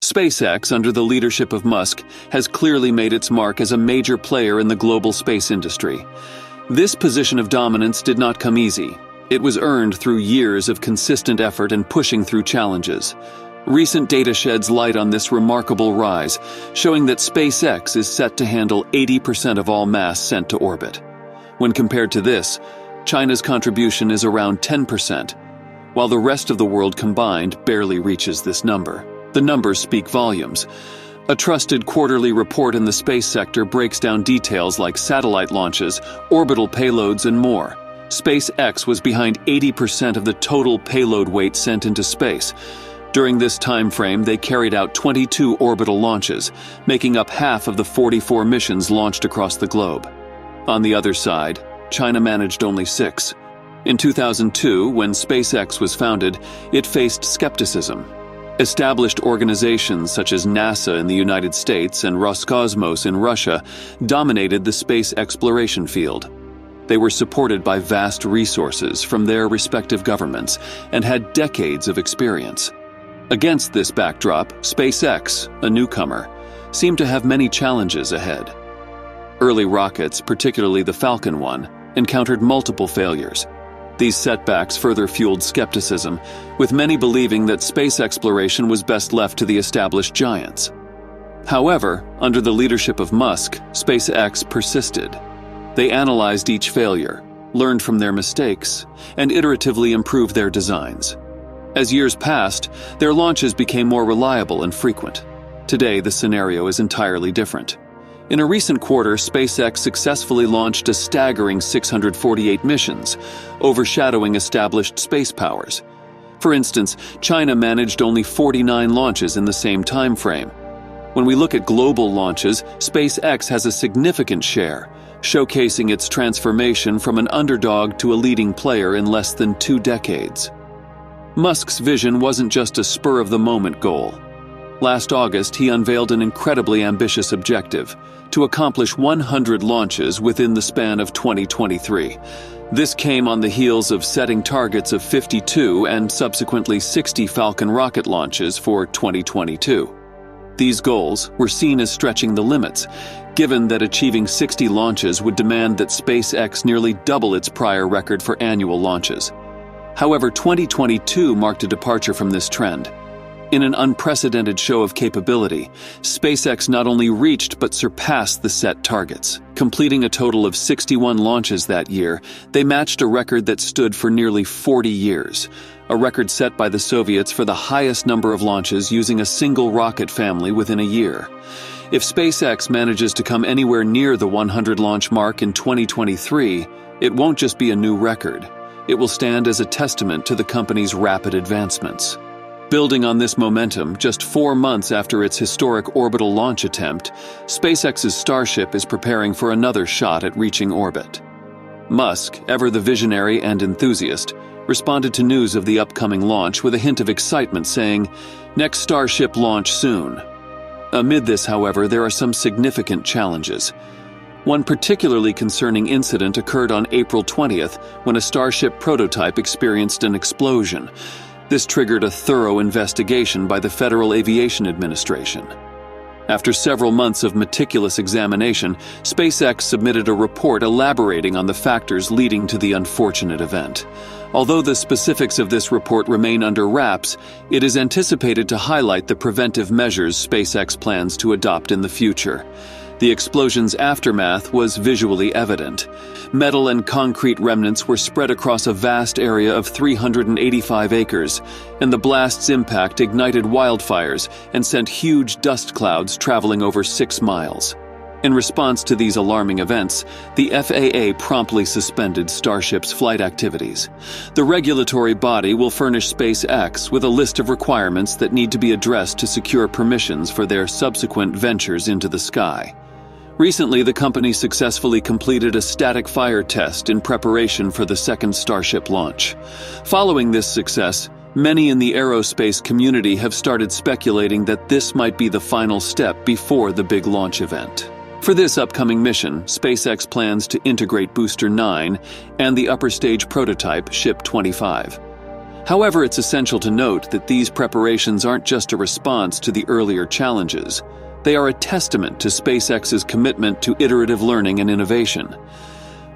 SpaceX, under the leadership of Musk, has clearly made its mark as a major player in the global space industry. This position of dominance did not come easy. It was earned through years of consistent effort and pushing through challenges. Recent data sheds light on this remarkable rise, showing that SpaceX is set to handle 80% of all mass sent to orbit. When compared to this, China's contribution is around 10%, while the rest of the world combined barely reaches this number. The numbers speak volumes. A trusted quarterly report in the space sector breaks down details like satellite launches, orbital payloads, and more. SpaceX was behind 80% of the total payload weight sent into space. During this time frame, they carried out 22 orbital launches, making up half of the 44 missions launched across the globe. On the other side, China managed only 6. In 2002, when SpaceX was founded, it faced skepticism. Established organizations such as NASA in the United States and Roscosmos in Russia dominated the space exploration field. They were supported by vast resources from their respective governments and had decades of experience. Against this backdrop, SpaceX, a newcomer, seemed to have many challenges ahead. Early rockets, particularly the Falcon one, encountered multiple failures. These setbacks further fueled skepticism, with many believing that space exploration was best left to the established giants. However, under the leadership of Musk, SpaceX persisted. They analyzed each failure, learned from their mistakes, and iteratively improved their designs. As years passed, their launches became more reliable and frequent. Today, the scenario is entirely different. In a recent quarter, SpaceX successfully launched a staggering 648 missions, overshadowing established space powers. For instance, China managed only 49 launches in the same time frame. When we look at global launches, SpaceX has a significant share, showcasing its transformation from an underdog to a leading player in less than 2 decades. Musk's vision wasn't just a spur-of-the-moment goal. Last August, he unveiled an incredibly ambitious objective: to accomplish 100 launches within the span of 2023. This came on the heels of setting targets of 52 and subsequently 60 Falcon rocket launches for 2022. These goals were seen as stretching the limits, given that achieving 60 launches would demand that SpaceX nearly double its prior record for annual launches. However, 2022 marked a departure from this trend. In an unprecedented show of capability, SpaceX not only reached but surpassed the set targets. Completing a total of 61 launches that year, they matched a record that stood for nearly 40 years, a record set by the Soviets for the highest number of launches using a single rocket family within a year. If SpaceX manages to come anywhere near the 100 launch mark in 2023, it won't just be a new record. It will stand as a testament to the company's rapid advancements. Building on this momentum, just 4 months after its historic orbital launch attempt, SpaceX's Starship is preparing for another shot at reaching orbit. Musk, ever the visionary and enthusiast, responded to news of the upcoming launch with a hint of excitement, saying, "Next Starship launch soon." Amid this, however, there are some significant challenges. One particularly concerning incident occurred on April 20th when a Starship prototype experienced an explosion. This triggered a thorough investigation by the Federal Aviation Administration. After several months of meticulous examination, SpaceX submitted a report elaborating on the factors leading to the unfortunate event. Although the specifics of this report remain under wraps, it is anticipated to highlight the preventive measures SpaceX plans to adopt in the future. The explosion's aftermath was visually evident. Metal and concrete remnants were spread across a vast area of 385 acres, and the blast's impact ignited wildfires and sent huge dust clouds traveling over 6 miles. In response to these alarming events, the FAA promptly suspended Starship's flight activities. The regulatory body will furnish SpaceX with a list of requirements that need to be addressed to secure permissions for their subsequent ventures into the sky. Recently, the company successfully completed a static fire test in preparation for the second Starship launch. Following this success, many in the aerospace community have started speculating that this might be the final step before the big launch event. For this upcoming mission, SpaceX plans to integrate Booster 9 and the upper stage prototype Ship 25. However, it's essential to note that these preparations aren't just a response to the earlier challenges. They are a testament to SpaceX's commitment to iterative learning and innovation.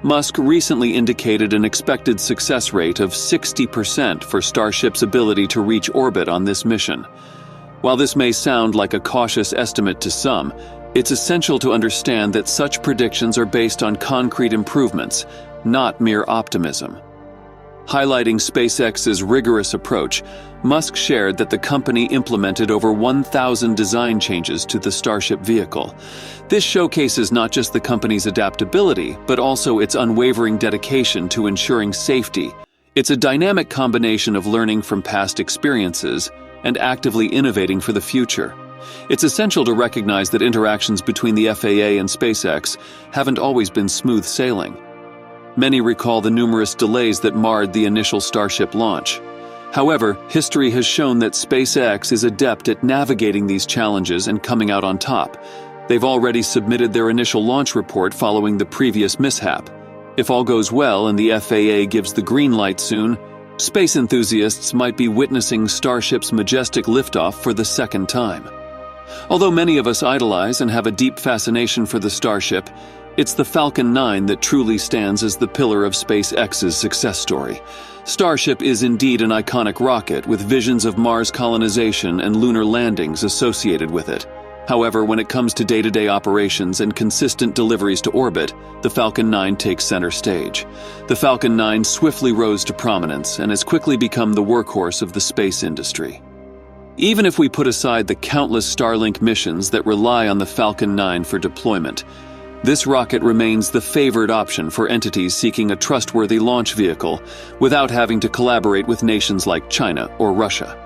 Musk recently indicated an expected success rate of 60% for Starship's ability to reach orbit on this mission. While this may sound like a cautious estimate to some, it's essential to understand that such predictions are based on concrete improvements, not mere optimism. Highlighting SpaceX's rigorous approach, Musk shared that the company implemented over 1,000 design changes to the Starship vehicle. This showcases not just the company's adaptability, but also its unwavering dedication to ensuring safety. It's a dynamic combination of learning from past experiences and actively innovating for the future. It's essential to recognize that interactions between the FAA and SpaceX haven't always been smooth sailing. Many recall the numerous delays that marred the initial Starship launch. However, history has shown that SpaceX is adept at navigating these challenges and coming out on top. They've already submitted their initial launch report following the previous mishap. If all goes well and the FAA gives the green light soon, space enthusiasts might be witnessing Starship's majestic liftoff for the second time. Although many of us idolize and have a deep fascination for the Starship, it's the Falcon 9 that truly stands as the pillar of SpaceX's success story. Starship is indeed an iconic rocket with visions of Mars colonization and lunar landings associated with it. However, when it comes to day-to-day operations and consistent deliveries to orbit, the Falcon 9 takes center stage. The Falcon 9 swiftly rose to prominence and has quickly become the workhorse of the space industry. Even if we put aside the countless Starlink missions that rely on the Falcon 9 for deployment, this rocket remains the favored option for entities seeking a trustworthy launch vehicle without having to collaborate with nations like China or Russia.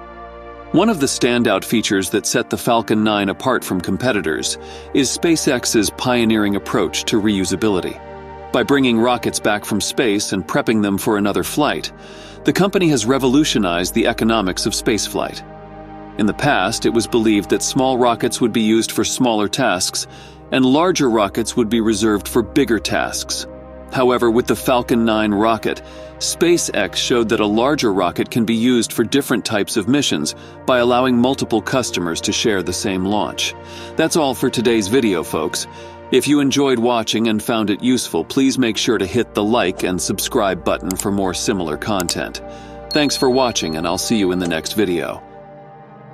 One of the standout features that set the Falcon 9 apart from competitors is SpaceX's pioneering approach to reusability. By bringing rockets back from space and prepping them for another flight, the company has revolutionized the economics of spaceflight. In the past, it was believed that small rockets would be used for smaller tasks, and larger rockets would be reserved for bigger tasks. However, with the Falcon 9 rocket, SpaceX showed that a larger rocket can be used for different types of missions by allowing multiple customers to share the same launch. That's all for today's video, folks. If you enjoyed watching and found it useful, please make sure to hit the like and subscribe button for more similar content. Thanks for watching, and I'll see you in the next video.